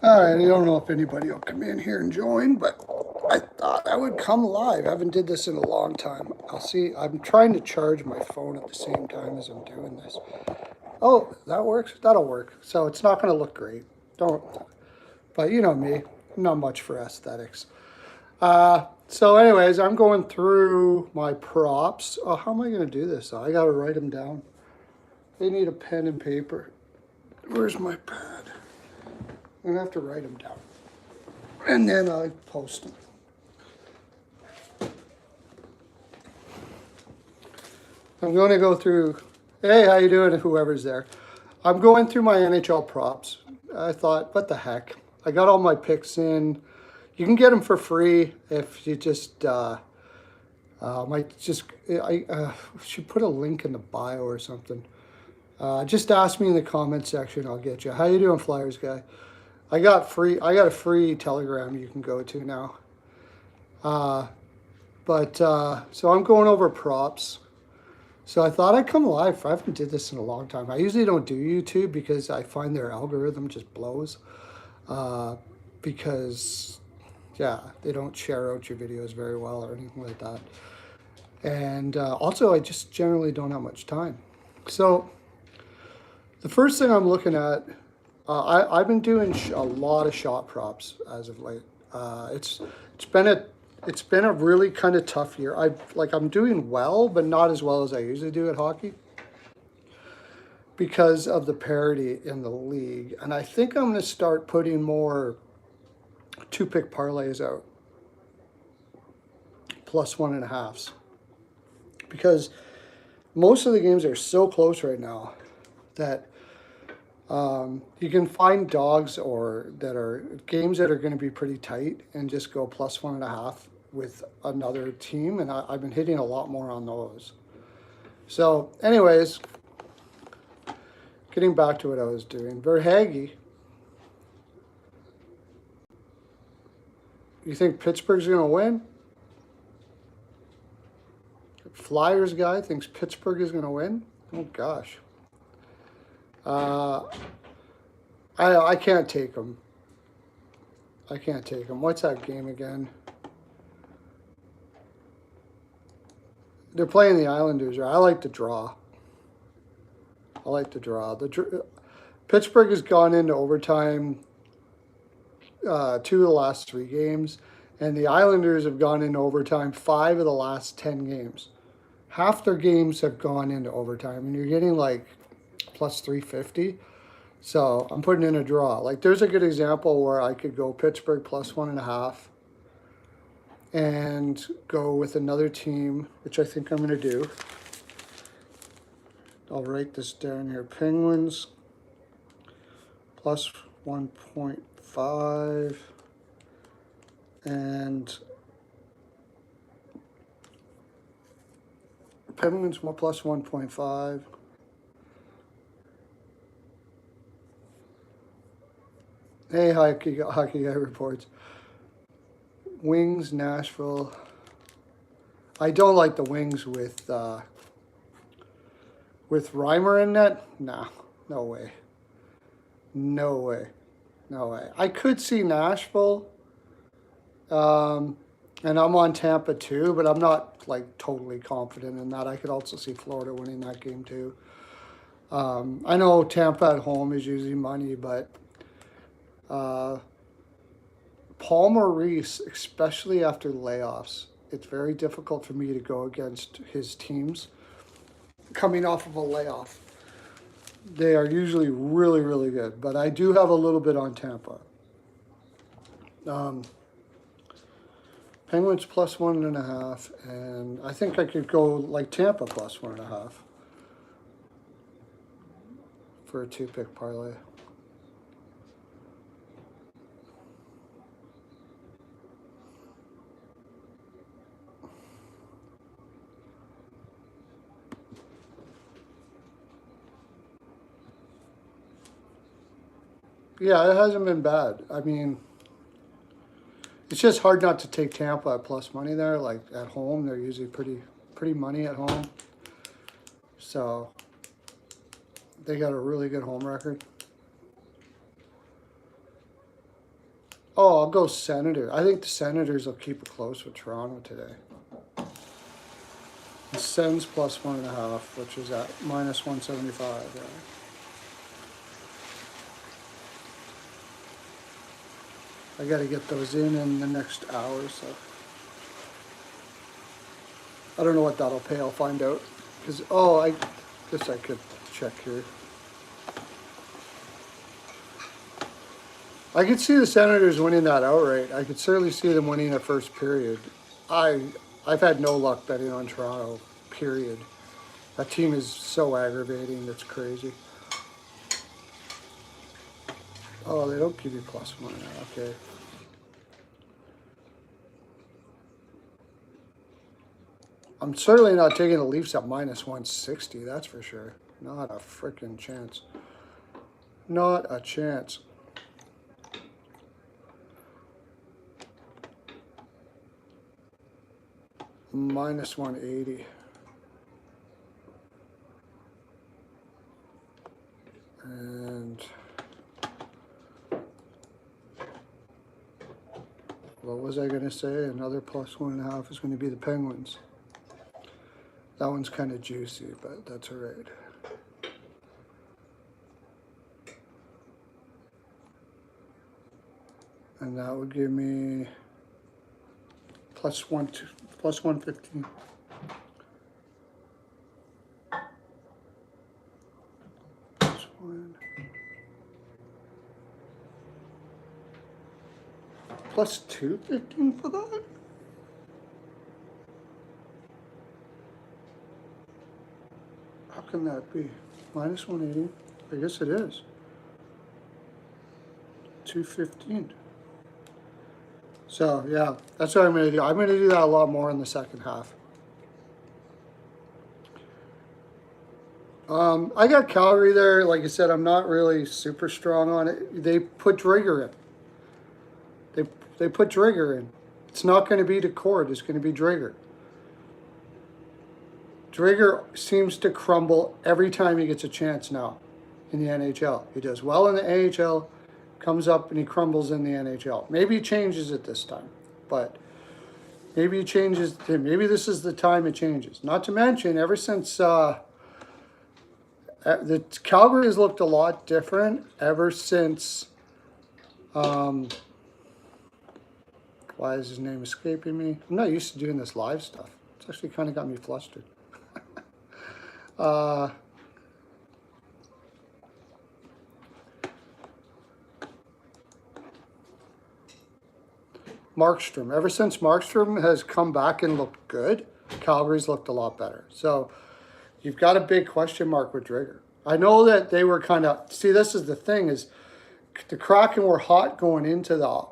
All right, I don't know if anybody will come in here and join, but I thought I would come live. I haven't did this in a long time. I'll see. I'm trying to charge my phone at the same time as I'm doing this. Oh, that works? That'll work. So it's not going to look great. Don't. But you know me, I'm not much for aesthetics. So anyways, I'm going through my props. Oh, how am I going to do this? I got to write them down. They need a pen and paper. Where's my pad? I'm going to have to write them down. And then I post them. I'm going to go through, hey, how you doing, whoever's there. I'm going through my NHL props. I thought, what the heck? I got all my picks in. You can get them for free if you just, I should put a link in the bio or something. Just ask me in the comment section, I'll get you. How you doing, Flyers guy? I got a free Telegram you can go to now. So I'm going over props. So I thought I'd come live. I haven't did this in a long time. I usually don't do YouTube because I find their algorithm just blows. Because, yeah, they don't share out your videos very well or anything like that. And also, I just generally don't have much time. So the first thing I'm looking at, I've been doing a lot of shot props as of late. It's been a really kind of tough year. I'm doing well, but not as well as I usually do at hockey because of the parity in the league. And I think I'm going to start putting more 2-pick parlays out, plus 1.5s, because most of the games are so close right now that you can find dogs or that are games that are going to be pretty tight and just go plus 1.5 with another team, and I've been hitting a lot more on those. So anyways, getting back to what I was doing. Verhaeghe, you think Pittsburgh's going to win? Flyers guy thinks Pittsburgh is going to win? Oh gosh. I can't take them. I can't take them. What's that game again? They're playing the Islanders. I like to draw. I like to draw. Pittsburgh has gone into overtime 2 of the last 3 games, and the Islanders have gone into overtime 5 of the last 10 games. Half their games have gone into overtime, and you're getting like plus 350. So I'm putting in a draw. Like there's a good example where I could go Pittsburgh plus 1.5 and go with another team, which I think I'm going to do. I'll write this down here. Penguins plus 1.5 and Penguins plus 1.5. Hey, Hockey Guy reports. Wings, Nashville. I don't like the Wings with Reimer in net. Nah, no way. No way. No way. I could see Nashville. And I'm on Tampa too, but I'm not like totally confident in that. I could also see Florida winning that game too. I know Tampa at home is usually money, but Paul Maurice, especially after layoffs, it's very difficult for me to go against his teams coming off of a layoff. They are usually really, really good, but I do have a little bit on Tampa. Penguins plus 1.5, and I think I could go like Tampa plus 1.5 for a 2-pick parlay. Yeah, it hasn't been bad. I mean, it's just hard not to take Tampa at plus money there. Like at home, they're usually pretty money at home. So they got a really good home record. Oh, I'll go Senator. I think the Senators will keep it close with Toronto today. The Sens plus 1.5, which is at minus 175. Yeah. I got to get those in the next hour, so. I don't know what that'll pay. I'll find out. Because, oh, I guess I could check here. I could see the Senators winning that outright. I could certainly see them winning a first period. I've had no luck betting on Toronto, period. That team is so aggravating, it's crazy. Oh, they don't give you plus 1. Okay. I'm certainly not taking the Leafs at minus 160, that's for sure. Not a freaking chance. Not a chance. Minus 180. And what was I going to say? Another plus 1.5 is going to be the Penguins. That one's kind of juicy, but that's all right. And that would give me plus 115. Plus 1. Plus 215 for that? How can that be? Minus 180? I guess it is. 215. So, yeah, that's what I'm going to do. I'm going to do that a lot more in the second half. I got Calgary there. Like I said, I'm not really super strong on it. They put Drigger in. They put Drigger in. It's not going to be Decord. It's going to be Drigger. Drigger seems to crumble every time he gets a chance now in the NHL. He does well in the AHL, comes up and he crumbles in the NHL. Maybe he changes it this time, but maybe he changes. Maybe this is the time it changes. Not to mention, ever since the Calgary has looked a lot different ever since. Why is his name escaping me? I'm not used to doing this live stuff. It's actually kind of got me flustered. Markstrom. Ever since Markstrom has come back and looked good, Calgary's looked a lot better. So you've got a big question mark with Drigger. I know that they were kind of, see, this is the thing, is the Kraken were hot going into the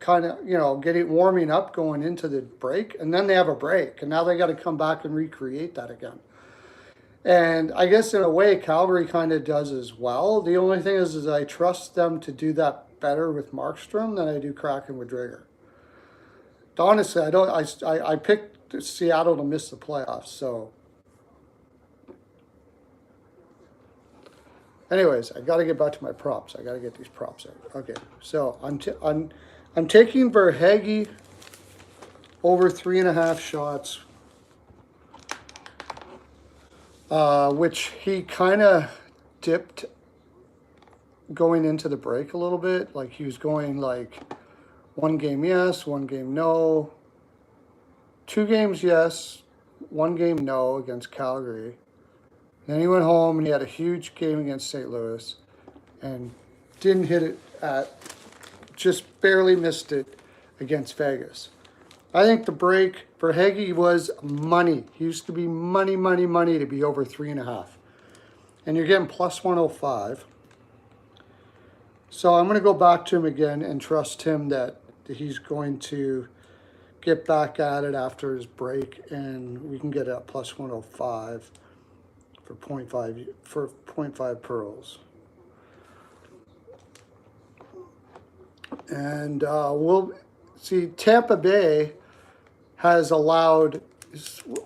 kind of, warming up going into the break, and then they have a break, and now they got to come back and recreate that again. And I guess in a way, Calgary kind of does as well. The only thing is I trust them to do that better with Markstrom than I do Kraken with Drigger. Honestly, I picked Seattle to miss the playoffs, so. Anyways, I got to get back to my props. I got to get these props out. Okay, so I'm taking Verhaeghe over 3.5 shots, which he kind of dipped going into the break a little bit. Like he was going like 1 game yes, 1 game no, 2 games yes, 1 game no against Calgary. Then he went home and he had a huge game against St. Louis and didn't hit it just barely missed it against Vegas. I think the break for Verhaeghe was money. He used to be money to be over 3.5. And you're getting plus 105. So I'm going to go back to him again and trust him that he's going to get back at it after his break and we can get a plus 105. For 0.5 pearls. And we'll see, Tampa Bay has allowed,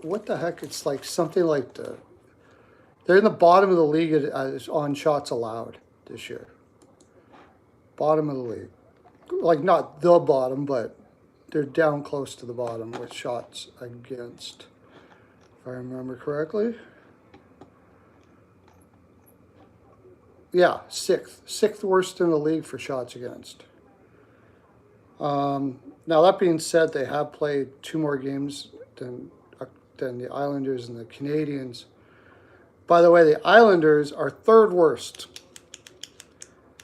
what the heck, it's like something like they're in the bottom of the league on shots allowed this year. Bottom of the league. like not the bottom, but they're down close to the bottom with shots against, if I remember correctly. Yeah, sixth worst in the league for shots against. Now that being said, they have played 2 more games than the Islanders and the Canadiens. By the way, the Islanders are 3rd worst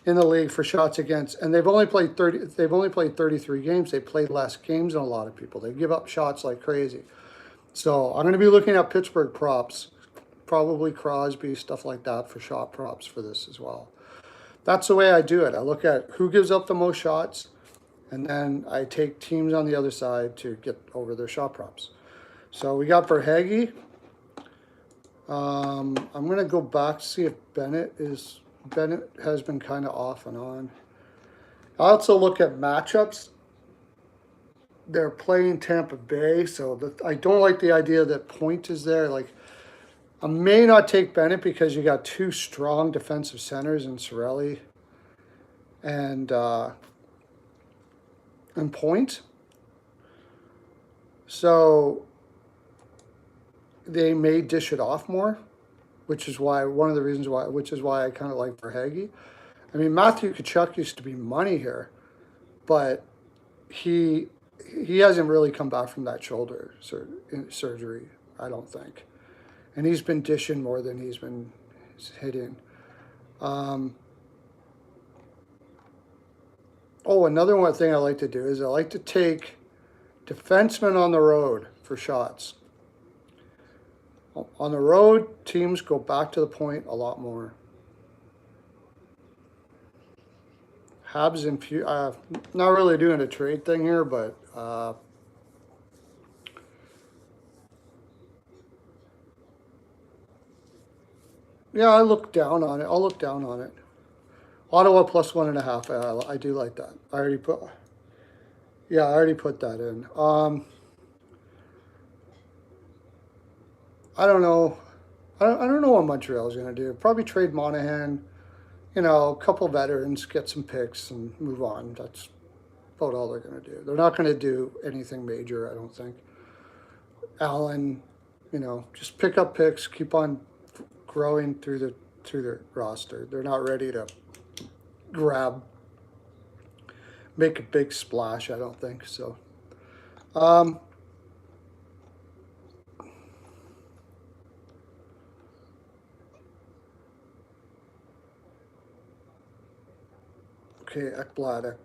in the league for shots against, and they've only played 30. They've only played 33 games. They played less games than a lot of people. They give up shots like crazy. So I'm going to be looking at Pittsburgh props, probably Crosby, stuff like that for shot props for this as well. That's the way I do it. I look at who gives up the most shots, and then I take teams on the other side to get over their shot props. So we got Verhaeghe. I'm going to go back to see if Bennett has been kind of off and on. I also look at matchups. They're playing Tampa Bay, so I don't like the idea that Point is there. Like, I may not take Bennett because you got 2 strong defensive centers in Cirelli and Point. So they may dish it off more, which is why I kind of like Verhaeghe. I mean, Matthew Tkachuk used to be money here, but he hasn't really come back from that shoulder surgery, I don't think. And he's been dishing more than he's been hitting. Another one thing I like to do is I like to take defensemen on the road for shots. On the road, teams go back to the point a lot more. Habs and not really doing a trade thing here, but yeah, I look down on it. I'll look down on it. Ottawa plus 1.5. I do like that. I already put that in. I don't know. I don't know what Montreal's going to do. Probably trade Monahan. A couple veterans, get some picks, and move on. That's about all they're going to do. They're not going to do anything major, I don't think. Allen, just pick up picks, keep on growing through the roster. They're not ready to make a big splash, I don't think. So, okay, Ekblad.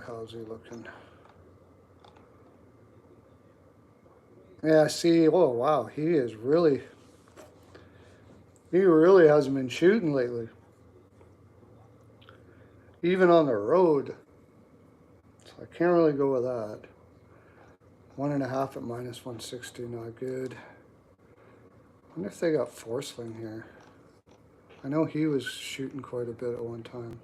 How's he looking? Yeah, see, oh wow, he really hasn't been shooting lately. Even on the road. So I can't really go with that. 1.5 at minus 160, not good. I wonder if they got Forsling here. I know he was shooting quite a bit at one time.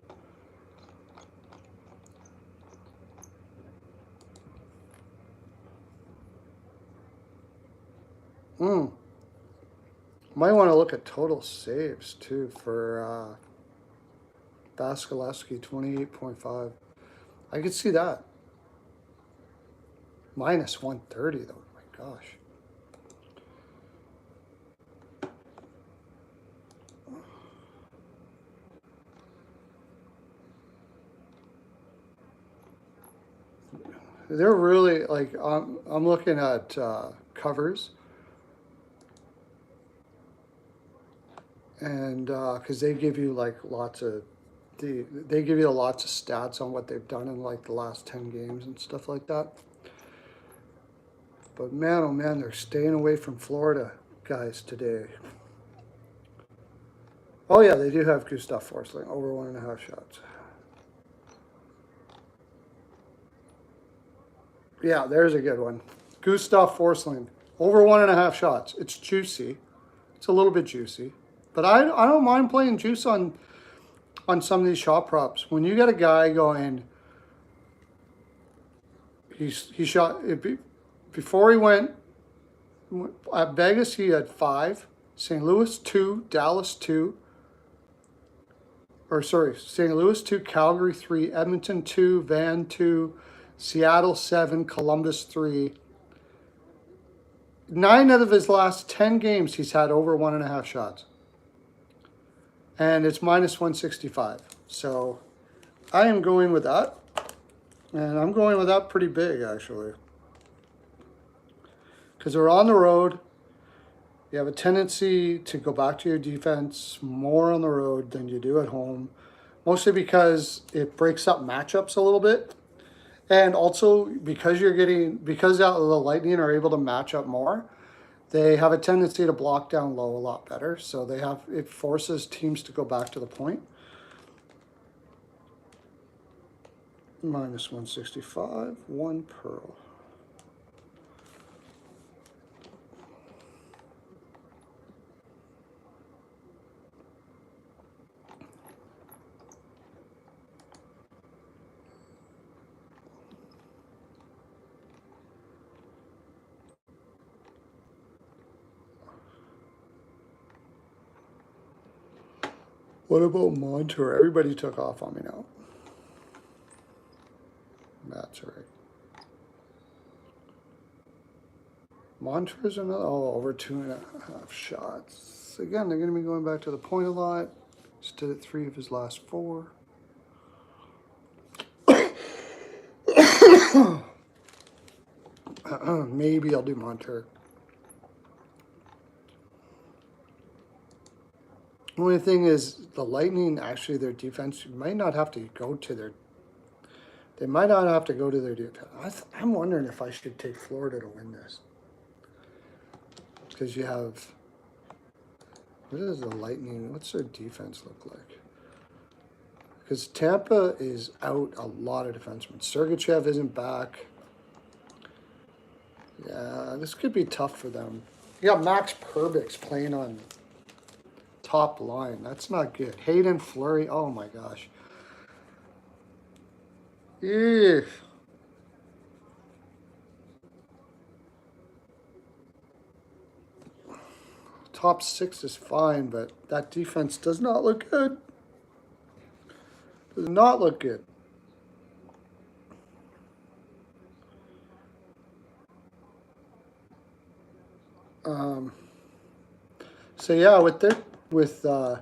Might want to look at total saves too for Vasilevsky, 28.5. I could see that. Minus 130 though. My gosh. They're really like I'm looking at covers. And because they give you like they give you lots of stats on what they've done in like the last 10 games and stuff like that. But man, oh man, they're staying away from Florida guys today. Oh yeah, they do have Gustav Forsling, over 1.5 shots. Yeah, there's a good one. Gustav Forsling, over 1.5 shots. It's juicy. It's a little bit juicy. But I don't mind playing juice on some of these shot props. When you get a guy going, he shot, before he went, at Vegas he had 5, St. Louis 2, Dallas 2, St. Louis 2, Calgary 3, Edmonton 2, Van 2, Seattle 7, Columbus 3. 9 out of his last 10 games, he's had over 1.5 shots. And it's minus 165. So I am going with that. And I'm going with that pretty big, actually. Because we're on the road. You have a tendency to go back to your defense more on the road than you do at home. Mostly because it breaks up matchups a little bit. And also because the Lightning are able to match up more, they have a tendency to block down low a lot better. So it forces teams to go back to the point. Minus 165, 1 Pearl. What about Montour? Everybody took off on me now. That's right. Montour's another, over 2.5 shots. Again, they're going to be going back to the point a lot. Stood at 3 of his last 4. Maybe I'll do Montour. Only thing is, the Lightning, actually, their defense might not have to go to their... They might not have to go to their defense. I'm wondering if I should take Florida to win this. Because you have... What does the Lightning... What's their defense look like? Because Tampa is out a lot of defensemen. Sergachev isn't back. Yeah, this could be tough for them. You got Max Perbix playing on top line. That's not good. Hayden Fleury. Oh my gosh. Yeah. Top 6 is fine, but that defense does not look good. Does not look good. So yeah, with the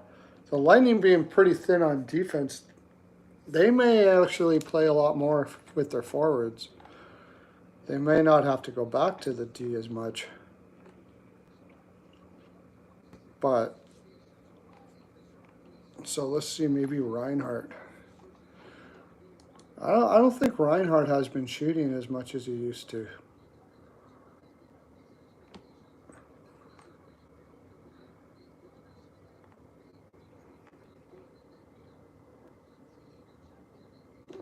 Lightning being pretty thin on defense, they may actually play a lot more with their forwards. They may not have to go back to the D as much. But, so let's see, maybe Reinhart. I don't think Reinhart has been shooting as much as he used to.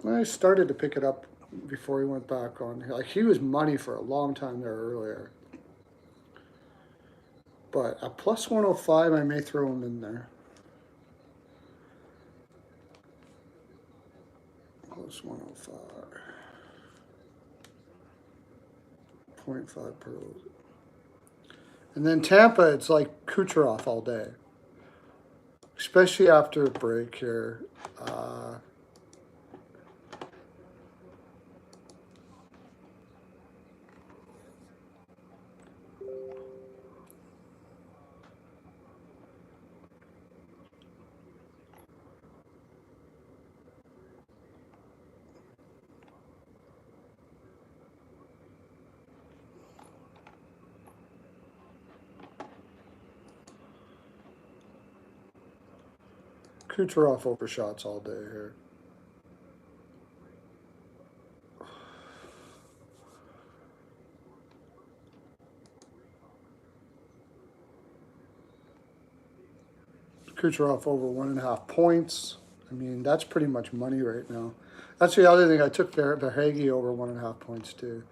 I started to pick it up before he went back on. Like, he was money for a long time there earlier. But at plus 105, I may throw him in there. Plus 105. 0.5 per. And then Tampa, it's like Kucherov all day. Especially after a break here. Kucherov overshots all day here. Kucherov over 1.5 points. I mean, that's pretty much money right now. That's the other thing. I took Verhaeghe over 1.5 points too.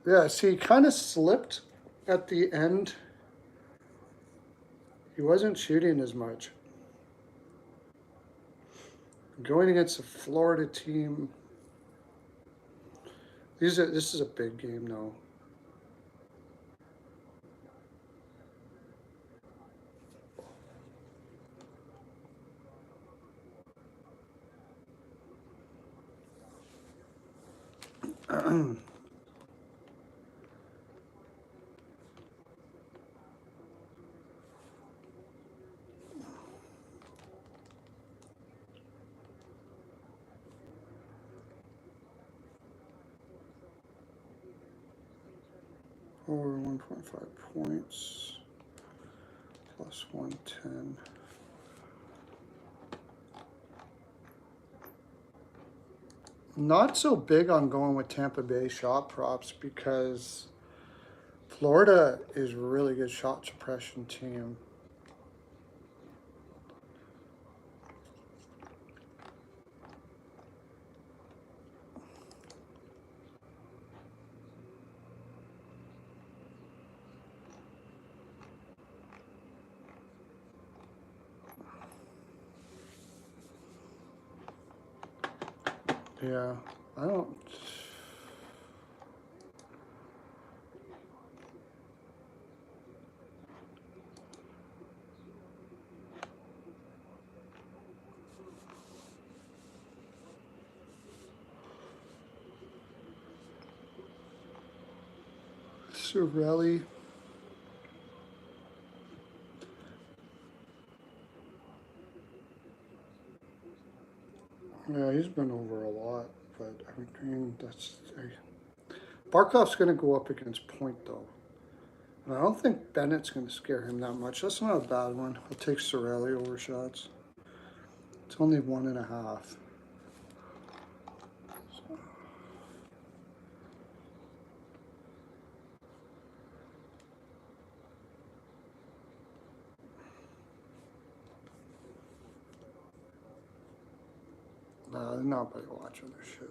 Yeah, see, he kind of slipped at the end. He wasn't shooting as much. Going against a Florida team. This is a big game though. Over 1.5 points, plus 110. Not so big on going with Tampa Bay shot props because Florida is a really good shot suppression team. Yeah, I don't. Sorelli. Yeah, he's been over a lot, but I mean, Barkov's going to go up against Point, though. And I don't think Bennett's going to scare him that much. That's not a bad one. I'll take Sorelli over shots. It's only 1.5. They're not by watching this shit.